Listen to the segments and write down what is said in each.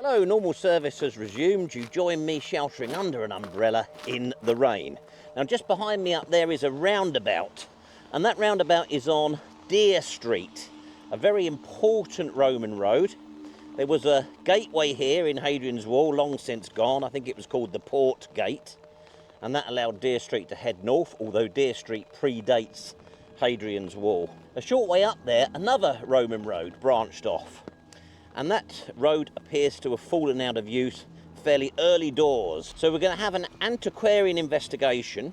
Hello, normal service has resumed. You join me sheltering under an umbrella in the rain. Now just behind me up there is a roundabout, and that roundabout is on Dere Street, a very important Roman road. There was a gateway here in Hadrian's Wall, long since gone. I think it was called the Port Gate, and that allowed Dere Street to head north, although Dere Street predates Hadrian's Wall. A short way up there, another Roman road branched off, and that road appears to have fallen out of use fairly early doors. So we're going to have an antiquarian investigation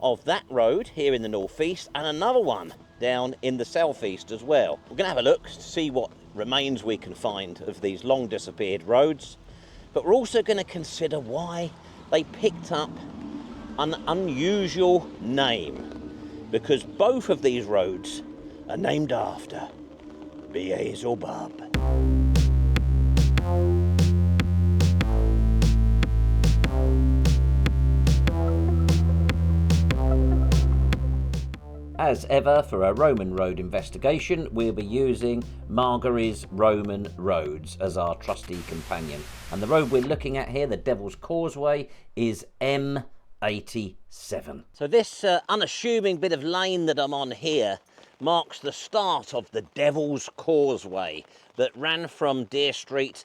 of that road here in the northeast, and another one down in the southeast as well. We're going to have a look to see what remains we can find of these long disappeared roads, but we're also going to consider why they picked up an unusual name, because both of these roads are named after Beelzebub. As ever, for our Roman road investigation, we'll be using Margary's Roman Roads as our trusty companion. And the road we're looking at here, the Devil's Causeway, is M87. So this unassuming bit of lane that I'm on here marks the start of the Devil's Causeway that ran from Dere Street,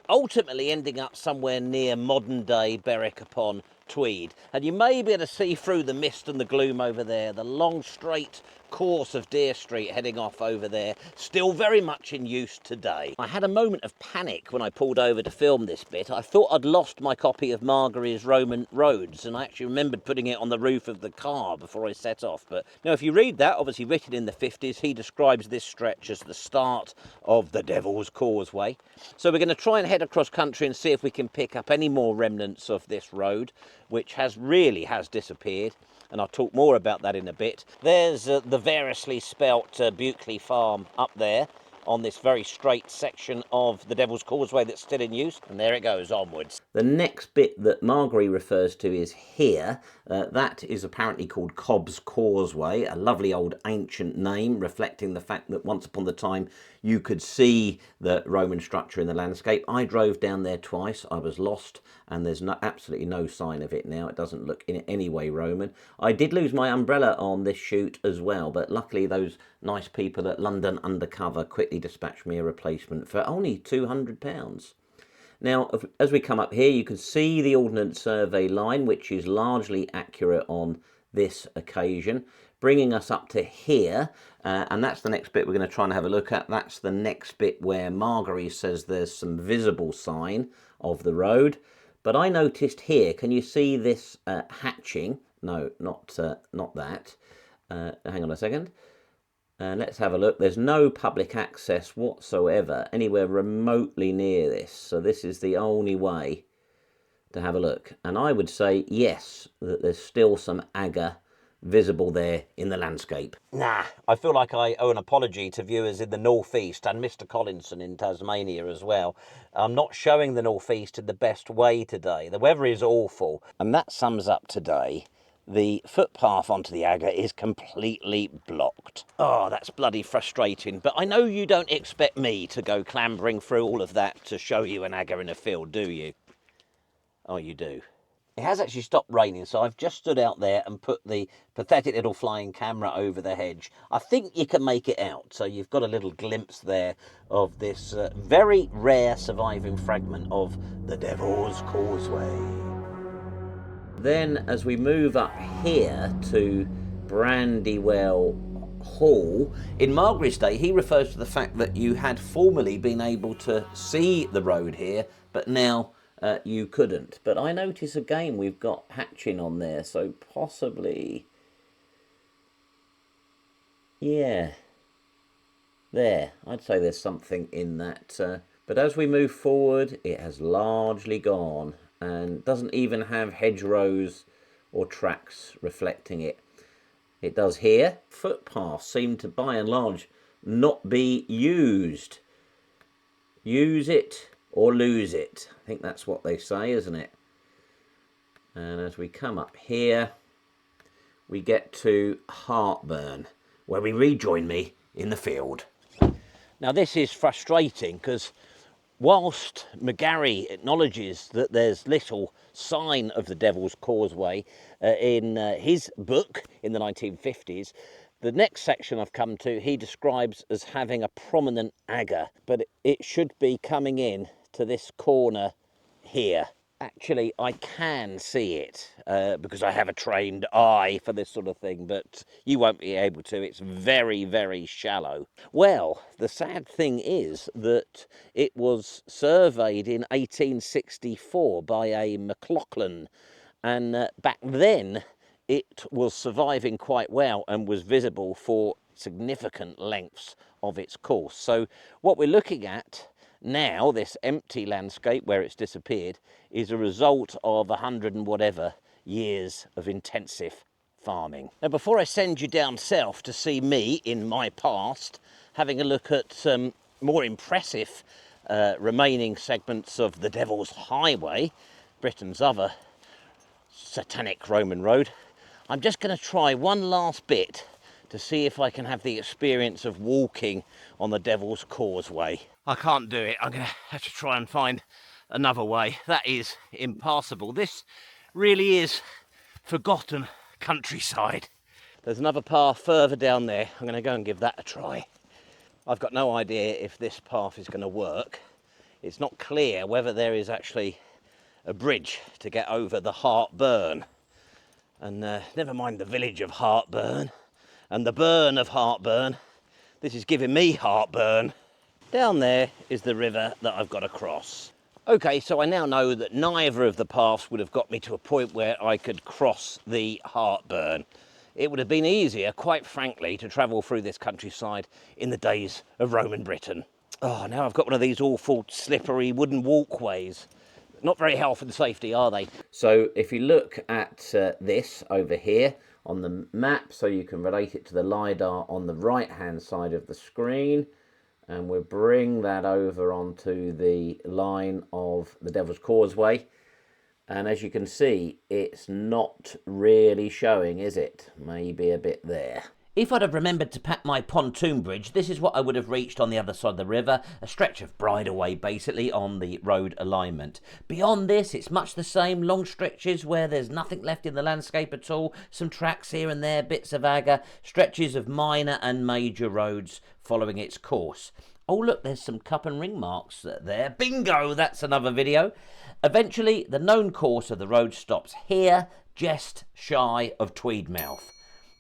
ultimately ending up somewhere near modern-day Berwick upon Tweed. And you may be able to see through the mist and the gloom over there the long straight course of Dere Street heading off over there, still very much in use today. I had a moment of panic when I pulled over to film this bit. I thought I'd lost my copy of Margary's Roman Roads, and I actually remembered putting it on the roof of the car before I set off. But now if you read that, obviously written in the 50s, he describes this stretch as the start of the Devil's Causeway. So we're going to try and head across country and see if we can pick up any more remnants of this road, which really has disappeared, and I'll talk more about that in a bit. There's the variously spelt Buckley Farm up there on this very straight section of the Devil's Causeway that's still in use, and there it goes onwards. The next bit that Margary refers to is here. That is apparently called Cobb's Causeway, a lovely old ancient name reflecting the fact that once upon a time you could see the Roman structure in the landscape. I drove down there twice. I was lost, and there's absolutely no sign of it now. It doesn't look in any way Roman. I did lose my umbrella on this shoot as well, but luckily those nice people at London Undercover quickly dispatched me a replacement for only £200. Now, as we come up here, you can see the Ordnance Survey line, which is largely accurate on this occasion, bringing us up to here, and that's the next bit we're going to try and have a look at. That's the next bit where Margary says there's some visible sign of the road. But I noticed here, can you see this hatching? No, not that. Hang on a second. Let's have a look. There's no public access whatsoever anywhere remotely near this. So this is the only way to have a look. And I would say, yes, that there's still some agger visible there in the landscape. I feel like I owe an apology to viewers in the northeast and Mr. Collinson in Tasmania as well. I'm not showing the northeast in the best way today. The weather is awful, and that sums up today. The footpath onto the agger is completely blocked. Oh, that's bloody frustrating. But I know you don't expect me to go clambering through all of that to show you an agger in a field, do you? Oh, you do. It has actually stopped raining, so I've just stood out there and put the pathetic little flying camera over the hedge. I think you can make it out, so you've got a little glimpse there of this very rare surviving fragment of the Devil's Causeway. Then, as we move up here to Brandywell Hall, in Margary's day, he refers to the fact that you had formerly been able to see the road here, but now you couldn't. But I notice again we've got hatching on there, so possibly, yeah, there. I'd say there's something in that. But as we move forward, it has largely gone and doesn't even have hedgerows or tracks reflecting it. It does here. Footpaths seem to, by and large, not be used. Use it or lose it. I think that's what they say, isn't it? And as we come up here, we get to Hartburn, where we rejoin me in the field. Now this is frustrating because whilst McGarry acknowledges that there's little sign of the Devil's Causeway in his book in the 1950s, the next section I've come to, he describes as having a prominent agger, but it should be coming in to this corner here. Actually, I can see it because I have a trained eye for this sort of thing, but you won't be able to. It's very, very shallow. Well, the sad thing is that it was surveyed in 1864 by a McLaughlin, and back then it was surviving quite well and was visible for significant lengths of its course. So what we're looking at now, this empty landscape where it's disappeared, is a result of 100 and whatever years of intensive farming. Now, before I send you down south to see me in my past, having a look at some more impressive remaining segments of the Devil's Highway, Britain's other Satanic Roman road, I'm just going to try one last bit to see if I can have the experience of walking on the Devil's Causeway. I can't do it. I'm going to have to try and find another way. That is impassable. This really is forgotten countryside. There's another path further down there. I'm going to go and give that a try. I've got no idea if this path is going to work. It's not clear whether there is actually a bridge to get over the Hartburn. And never mind the village of Hartburn and the burn of Hartburn. This is giving me heartburn. Down there is the river that I've got to cross. Okay, so I now know that neither of the paths would have got me to a point where I could cross the Hartburn. It would have been easier, quite frankly, to travel through this countryside in the days of Roman Britain. Oh, now I've got one of these awful slippery wooden walkways. Not very health and safety, are they? So if you look at this over here on the map, so you can relate it to the LiDAR on the right-hand side of the screen, and we'll bring that over onto the line of the Devil's Causeway. And as you can see, it's not really showing, is it? Maybe a bit there. If I'd have remembered to pack my pontoon bridge, this is what I would have reached on the other side of the river, a stretch of bridleway basically on the road alignment. Beyond this, it's much the same, long stretches where there's nothing left in the landscape at all, some tracks here and there, bits of agger, stretches of minor and major roads following its course. Oh look, there's some cup and ring marks there. Bingo, that's another video. Eventually, the known course of the road stops here, just shy of Tweedmouth.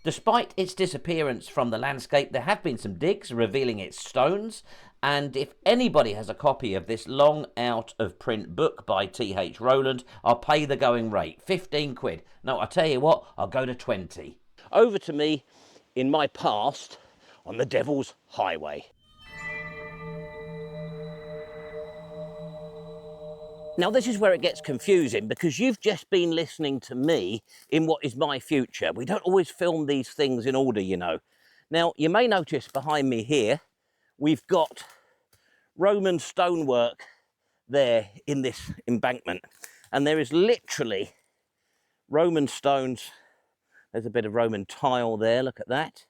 Despite its disappearance from the landscape, there have been some digs revealing its stones, and if anybody has a copy of this long out of print book by T.H. Rowland, I'll pay the going rate, 15 quid. No, I'll tell you what, I'll go to 20. Over to me in my past on the Devil's Highway. Now, this is where it gets confusing because you've just been listening to me in what is my future. We don't always film these things in order, you know. Now, you may notice behind me here, we've got Roman stonework there in this embankment. And there is literally Roman stones. There's a bit of Roman tile there, look at that.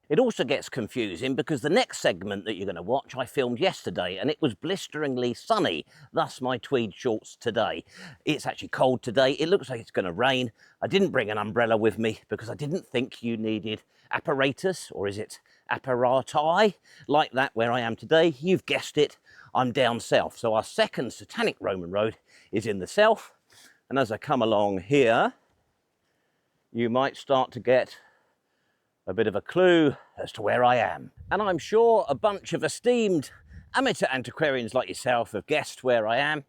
It also gets confusing because the next segment that you're going to watch I filmed yesterday, and it was blisteringly sunny, thus my tweed shorts today. It's actually cold today. It looks like it's going to rain. I didn't bring an umbrella with me because I didn't think you needed apparatus, or is it apparati, like that where I am today. You've guessed it, I'm down south. So our second Satanic Roman road is in the south, and as I come along here, you might start to get a bit of a clue as to where I am. And I'm sure a bunch of esteemed amateur antiquarians like yourself have guessed where I am.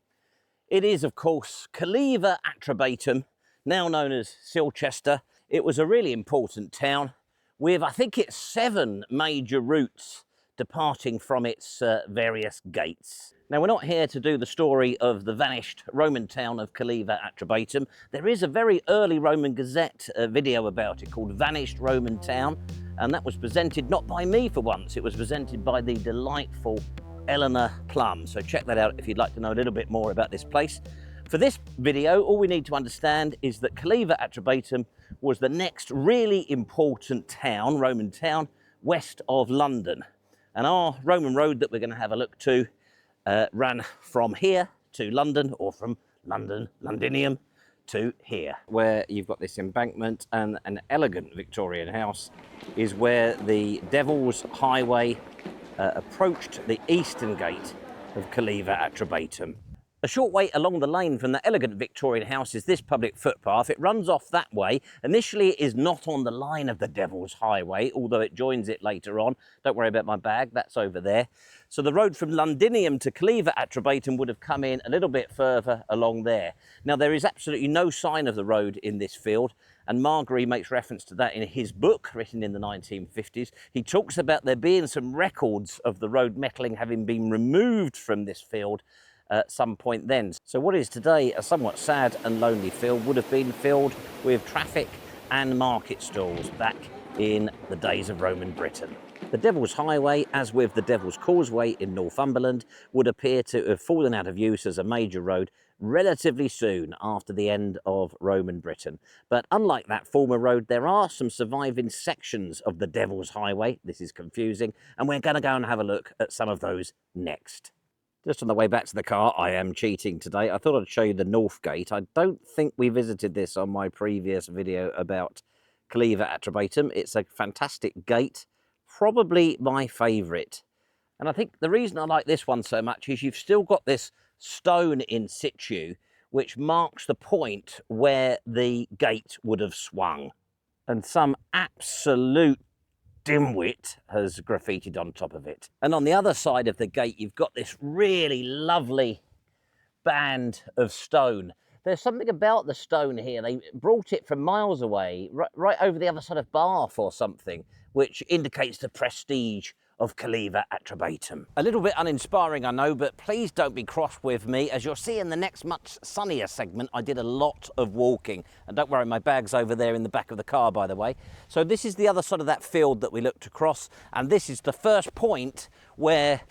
It is, of course, Callevaatrebatum, now known as Silchester. It was a really important town with, I think it's 7 major routes departing from its various gates. Now, we're not here to do the story of the vanished Roman town of Calleva-atrebatum. There is a very early Roman Gazette video about it called Vanished Roman Town, and that was presented not by me for once, it was presented by the delightful Eleanor Plum. So check that out if you'd like to know a little bit more about this place. For this video, all we need to understand is that Calleva-atrebatum was the next really important town, Roman town, west of London. And our Roman road that we're going to have a look to ran from here to London, or from Londinium to here, where you've got this embankment, and an elegant Victorian house is where the Devil's Highway approached the eastern gate of Calleva-atrebatum. A short way along the lane from the elegant Victorian house is this public footpath. It runs off that way. Initially, it is not on the line of the Devil's Highway, although it joins it later on. Don't worry about my bag, that's over there. So the road from Londinium to Calleva-atrebatum would have come in a little bit further along there. Now, there is absolutely no sign of the road in this field, and Margery makes reference to that in his book, written in the 1950s. He talks about there being some records of the road metalling having been removed from this field at some point then. So what is today a somewhat sad and lonely field would have been filled with traffic and market stalls back in the days of Roman Britain. The Devil's Highway, as with the Devil's Causeway in Northumberland, would appear to have fallen out of use as a major road relatively soon after the end of Roman Britain. But unlike that former road, there are some surviving sections of the Devil's Highway. This is confusing, and we're going to go and have a look at some of those next. Just on the way back to the car, I am cheating today. I thought I'd show you the North Gate. I don't think we visited this on my previous video about Calleva-atrebatum. It's a fantastic gate, probably my favourite. And I think the reason I like this one so much is you've still got this stone in situ, which marks the point where the gate would have swung. And some absolute dimwit has graffitied on top of it. And on the other side of the gate, you've got this really lovely band of stone. There's something about the stone here. They brought it from miles away, right over the other side of Bath or something, which indicates the prestige of Calleva-atrebatum. A little bit uninspiring, I know, but please don't be cross with me. As you'll see in the next much sunnier segment, I did a lot of walking. And don't worry, my bag's over there in the back of the car, by the way. So this is the other side of that field that we looked across, and this is the first point where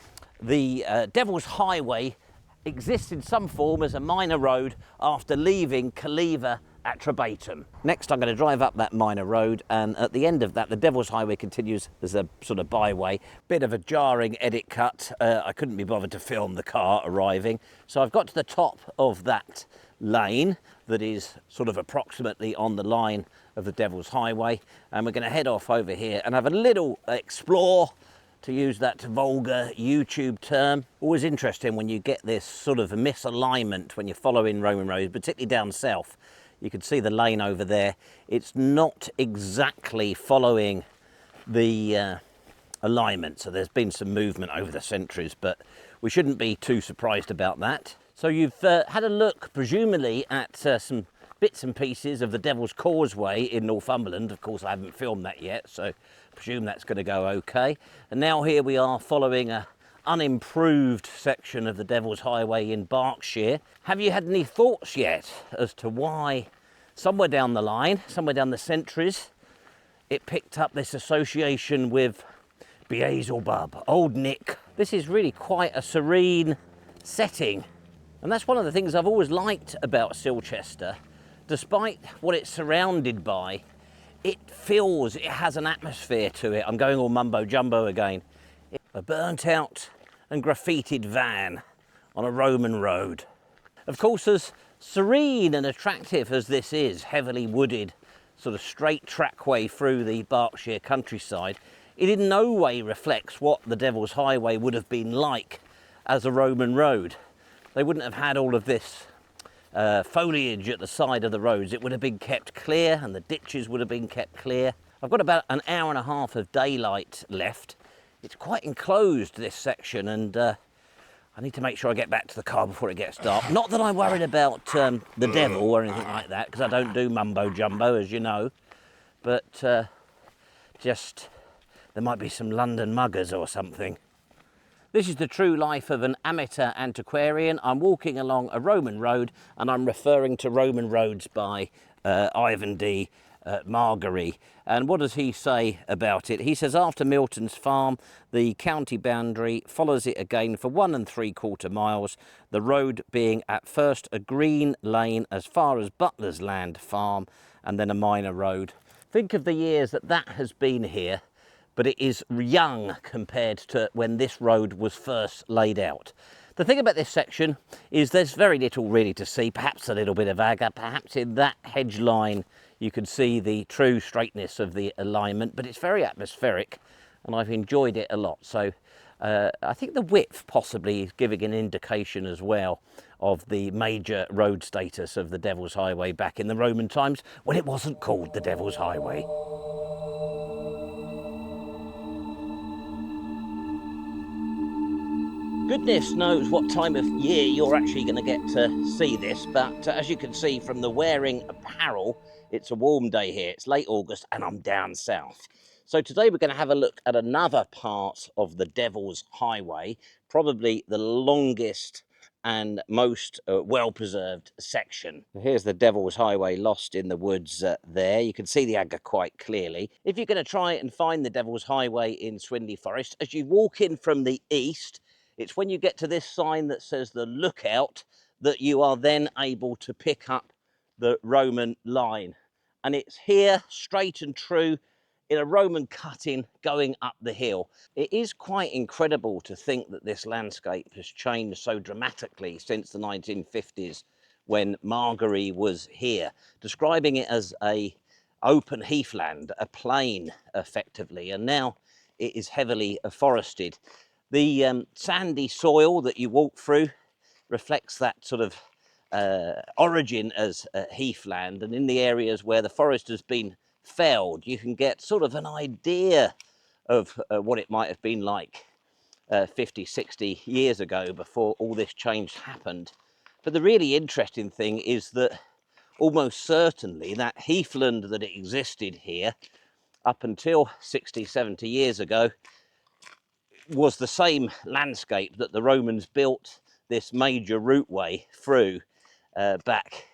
the Devil's Highway exists in some form as a minor road after leaving Calleva-atrebatum. Next, I'm going to drive up that minor road, and at the end of that, the Devil's Highway continues as a sort of byway. Bit of a jarring edit cut. I couldn't be bothered to film the car arriving, so I've got to the top of that lane that is sort of approximately on the line of the Devil's Highway, and we're going to head off over here and have a little explore, to use that vulgar YouTube term. Always interesting when you get this sort of misalignment when you're following Roman roads, particularly down south. You can see the lane over there. It's not exactly following the alignment, so there's been some movement over the centuries, but we shouldn't be too surprised about that. So you've had a look, presumably, at some bits and pieces of the Devil's Causeway in Northumberland. Of course, I haven't filmed that yet, so I presume that's going to go okay. And now here we are following a unimproved section of the Devil's Highway in Berkshire. Have you had any thoughts yet as to why somewhere down the line, somewhere down the centuries, it picked up this association with Beelzebub, Old Nick? This is really quite a serene setting, and that's one of the things I've always liked about Silchester. Despite what it's surrounded by, it has an atmosphere to it. I'm going all mumbo jumbo again. A burnt out and graffitied van on a Roman road. Of course, as serene and attractive as this is, heavily wooded, sort of straight trackway through the Berkshire countryside, it in no way reflects what the Devil's Highway would have been like as a Roman road. They wouldn't have had all of this foliage at the side of the roads. It would have been kept clear, and the ditches would have been kept clear. I've got about an hour and a half of daylight left. It's quite enclosed, this section, and I need to make sure I get back to the car before it gets dark. Not that I'm worried about the devil or anything like that, because I don't do mumbo jumbo, as you know, but just there might be some London muggers or something. This is the true life of an amateur antiquarian. I'm walking along a Roman road, and I'm referring to Roman roads by Ivan D. Margery. And what does he say about it? He says, after Milton's farm, the county boundary follows it again for 1 3/4 miles, the road being at first a green lane as far as Butler's Land Farm, and then a minor road. Think of the years that has been here, but it is young compared to when this road was first laid out. The thing about this section is there's very little really to see, perhaps a little bit of agger, perhaps in that hedge line you can see the true straightness of the alignment, but it's very atmospheric and I've enjoyed it a lot. So I think the width possibly is giving an indication as well of the major road status of the Devil's Highway back in the Roman times when it wasn't called the Devil's Highway. Goodness knows what time of year you're actually going to get to see this, but as you can see from the wearing apparel, it's a warm day here. It's late August and I'm down south. So today we're going to have a look at another part of the Devil's Highway, probably the longest and most well-preserved section. Here's the Devil's Highway lost in the woods there. You can see the agger quite clearly. If you're going to try and find the Devil's Highway in Swindley Forest, as you walk in from the east, it's when you get to this sign that says the lookout that you are then able to pick up the Roman line. And it's here, straight and true, in a Roman cutting going up the hill. It is quite incredible to think that this landscape has changed so dramatically since the 1950s when Margery was here, describing it as a open heathland, a plain effectively, and now it is heavily forested. The sandy soil that you walk through reflects that sort of origin as heathland, and in the areas where the forest has been felled, you can get sort of an idea of what it might have been like 50, 60 years ago before all this change happened. But the really interesting thing is that almost certainly that heathland that existed here up until 60, 70 years ago was the same landscape that the Romans built this major routeway through back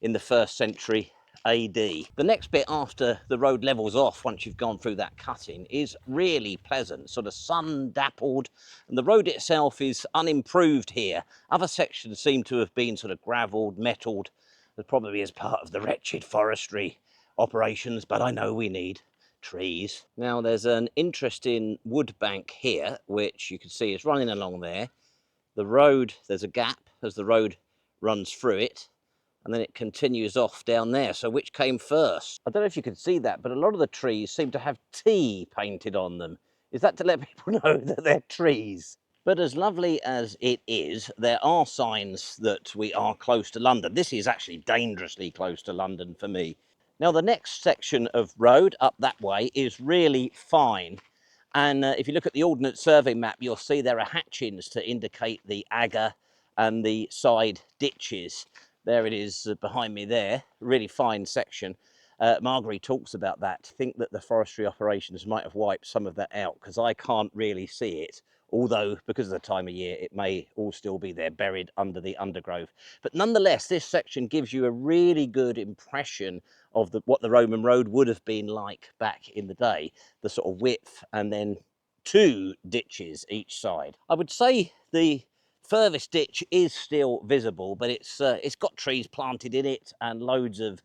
in the 1st century AD. The next bit after the road levels off, once you've gone through that cutting, is really pleasant, sort of sun dappled, and the road itself is unimproved here. Other sections seem to have been sort of gravelled, metalled, probably as part of the wretched forestry operations, but I know we need trees. Now there's an interesting wood bank here, which you can see is running along there. The road, there's a gap as the road runs through it, and then it continues off down there. So which came first? I don't know if you can see that, but a lot of the trees seem to have T painted on them. Is that to let people know that they're trees? But as lovely as it is, there are signs that we are close to London. This is actually dangerously close to London for me. Now the next section of road up that way is really fine, and if you look at the Ordnance Survey map, you'll see there are hatchings to indicate the agger and the side ditches. There it is behind me there, really fine section. Margery talks about that. I think that the forestry operations might have wiped some of that out because I can't really see it. Although, because of the time of year, it may all still be there, buried under the undergrowth. But nonetheless, this section gives you a really good impression of what the Roman road would have been like back in the day. The sort of width, and then 2 ditches each side. I would say the furthest ditch is still visible, but it's got trees planted in it and loads of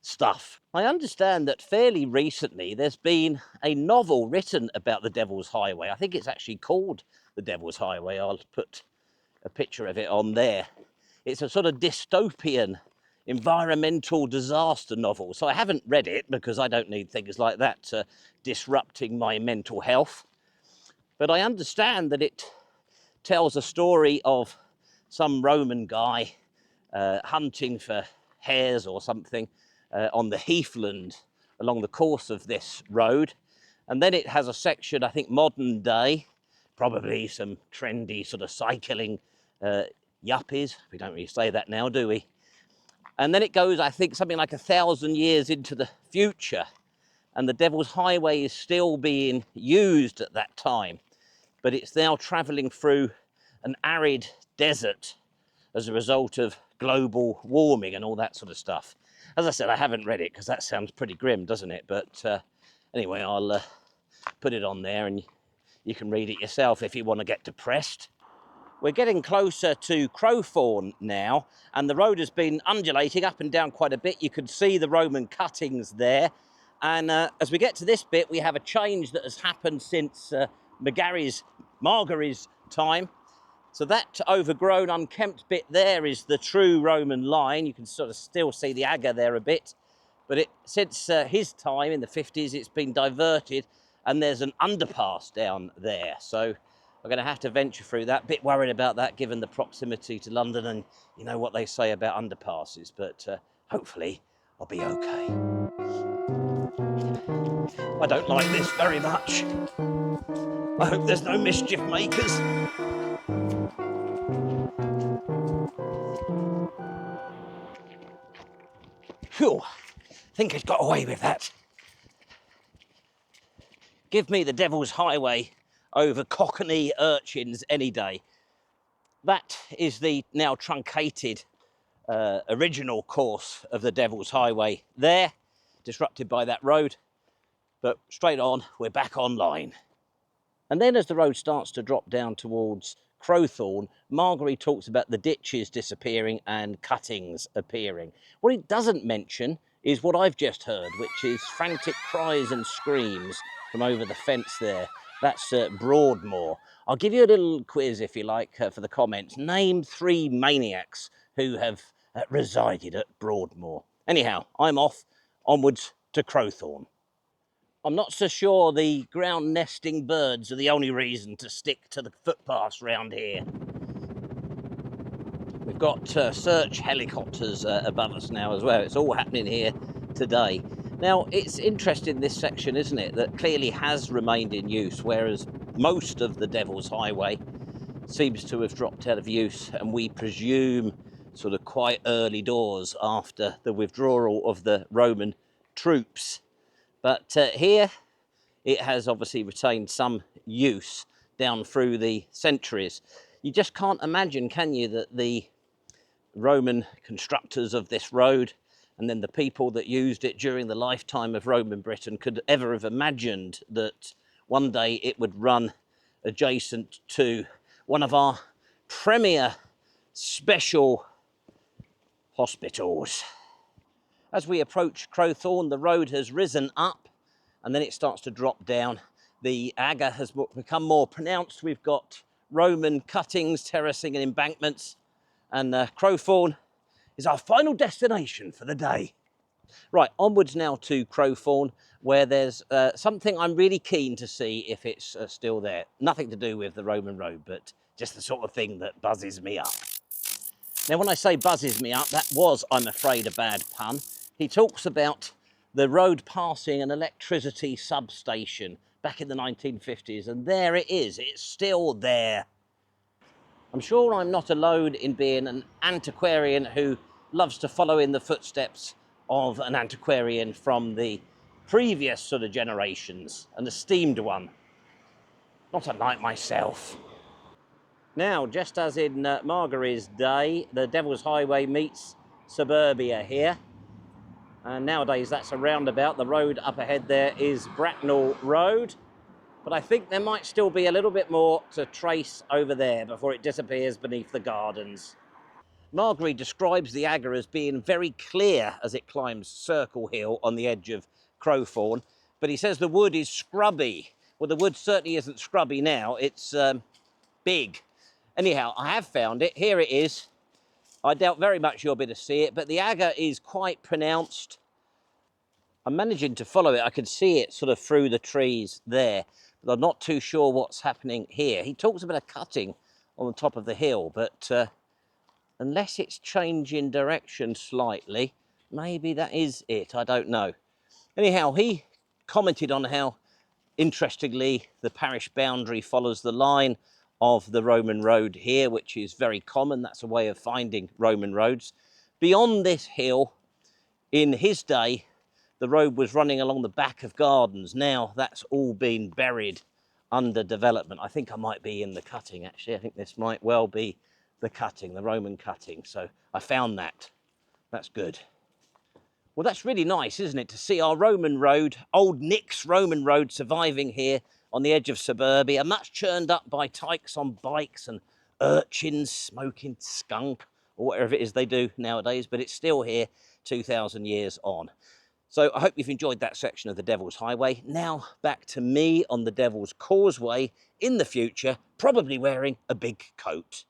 stuff. I understand that fairly recently there's been a novel written about the Devil's Highway. I think it's actually called The Devil's Highway. I'll put a picture of it on there. It's a sort of dystopian environmental disaster novel. So I haven't read it because I don't need things like that disrupting my mental health. But I understand that it tells a story of some Roman guy hunting for hares or something on the heathland along the course of this road. And then it has a section, I think modern day, probably some trendy sort of cycling yuppies. We don't really say that now, do we? And then it goes, I think, something like 1,000 years into the future, and the Devil's Highway is still being used at that time, but it's now travelling through an arid desert as a result of global warming and all that sort of stuff. As I said, I haven't read it because that sounds pretty grim, doesn't it? But anyway, I'll put it on there and you can read it yourself if you want to get depressed. We're getting closer to Crowthorne now, and the road has been undulating up and down quite a bit. You can see the Roman cuttings there. And as we get to this bit, we have a change that has happened since Margery's time. So that overgrown, unkempt bit there is the true Roman line. You can sort of still see the agger there a bit. But since his time in the 50s, it's been diverted and there's an underpass down there. So we're going to have to venture through that. Bit worried about that given the proximity to London and you know what they say about underpasses. But hopefully I'll be okay. I don't like this very much. I hope there's no mischief makers. Phew, I think I got away with that. Give me the Devil's Highway over Cockney urchins any day. That is the now truncated original course of the Devil's Highway there, disrupted by that road. But straight on, we're back online. And then as the road starts to drop down towards Crowthorne, Margery talks about the ditches disappearing and cuttings appearing. What it doesn't mention is what I've just heard, which is frantic cries and screams from over the fence there. That's Broadmoor. I'll give you a little quiz, if you like, for the comments. Name 3 maniacs who have resided at Broadmoor. Anyhow, I'm off, onwards to Crowthorne. I'm not so sure the ground nesting birds are the only reason to stick to the footpaths round here. We've got search helicopters above us now as well. It's all happening here today. Now, it's interesting, this section, isn't it, that clearly has remained in use, whereas most of the Devil's Highway seems to have dropped out of use, and we presume sort of quite early doors after the withdrawal of the Roman troops. But here, it has obviously retained some use down through the centuries. You just can't imagine, can you, that the Roman constructors of this road and then the people that used it during the lifetime of Roman Britain could ever have imagined that one day it would run adjacent to one of our premier special hospitals. As we approach Crowthorne, the road has risen up and then it starts to drop down. The agger has become more pronounced. We've got Roman cuttings, terracing and embankments, and Crowthorne is our final destination for the day. Right, onwards now to Crowthorne, where there's something I'm really keen to see if it's still there. Nothing to do with the Roman road, but just the sort of thing that buzzes me up. Now, when I say buzzes me up, that was, I'm afraid, a bad pun. He talks about the road passing an electricity substation back in the 1950s, and there it is. It's still there. I'm sure I'm not alone in being an antiquarian who loves to follow in the footsteps of an antiquarian from the previous sort of generations, an esteemed one. Not unlike myself. Now, just as in Margery's day, the Devil's Highway meets suburbia here. And nowadays that's a roundabout. The road up ahead there is Bracknell Road. But I think there might still be a little bit more to trace over there before it disappears beneath the gardens. Margery describes the agger as being very clear as it climbs Circle Hill on the edge of Crowthorne, but he says the wood is scrubby. Well, the wood certainly isn't scrubby now, it's big. Anyhow, I have found it. Here it is. I doubt very much you'll be able to see it, but the agger is quite pronounced. I'm managing to follow it. I can see it sort of through the trees there, but I'm not too sure what's happening here. He talks about a cutting on the top of the hill, but unless it's changing direction slightly, maybe that is it. I don't know. Anyhow, he commented on how, interestingly, the parish boundary follows the line of the Roman road here, which is very common. That's a way of finding Roman roads. Beyond this hill, in his day, the road was running along the back of gardens. Now that's all been buried under development. I think I might be in the cutting, actually. I think this might well be the cutting, the Roman cutting. So I found that. That's good. Well, that's really nice, isn't it, to see our Roman road, old Nick's Roman road, surviving here on the edge of suburbia, much churned up by tykes on bikes and urchins smoking skunk or whatever it is they do nowadays, but it's still here 2,000 years on. So I hope you've enjoyed that section of the Devil's Highway. Now back to me on the Devil's Causeway in the future, probably wearing a big coat.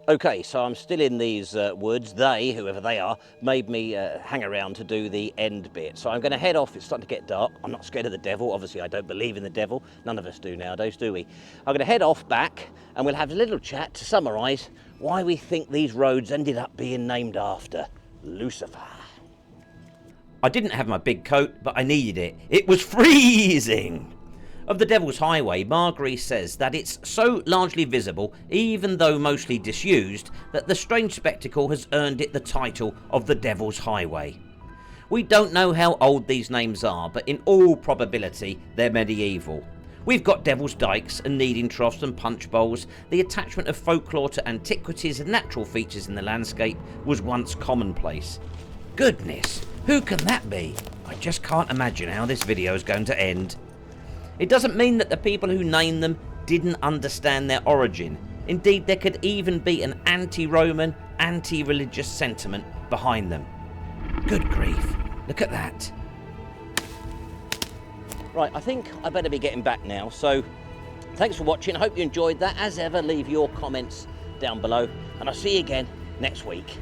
Okay, so I'm still in these woods. They, whoever they are, made me hang around to do the end bit. So I'm going to head off. It's starting to get dark. I'm not scared of the devil. Obviously, I don't believe in the devil. None of us do nowadays, do we? I'm going to head off back and we'll have a little chat to summarise why we think these roads ended up being named after Lucifer. I didn't have my big coat, but I needed it. It was freezing! Of the Devil's Highway, Margery says that it's so largely visible, even though mostly disused, that the strange spectacle has earned it the title of the Devil's Highway. We don't know how old these names are, but in all probability they're medieval. We've got devil's dykes and kneading troughs and punch bowls. The attachment of folklore to antiquities and natural features in the landscape was once commonplace. Goodness, who can that be? I just can't imagine how this video is going to end. It doesn't mean that the people who named them didn't understand their origin. Indeed, there could even be an anti-Roman, anti-religious sentiment behind them. Good grief, look at that. Right, I think I better be getting back now, so thanks for watching. I hope you enjoyed that. As ever, leave your comments down below, and I'll see you again next week.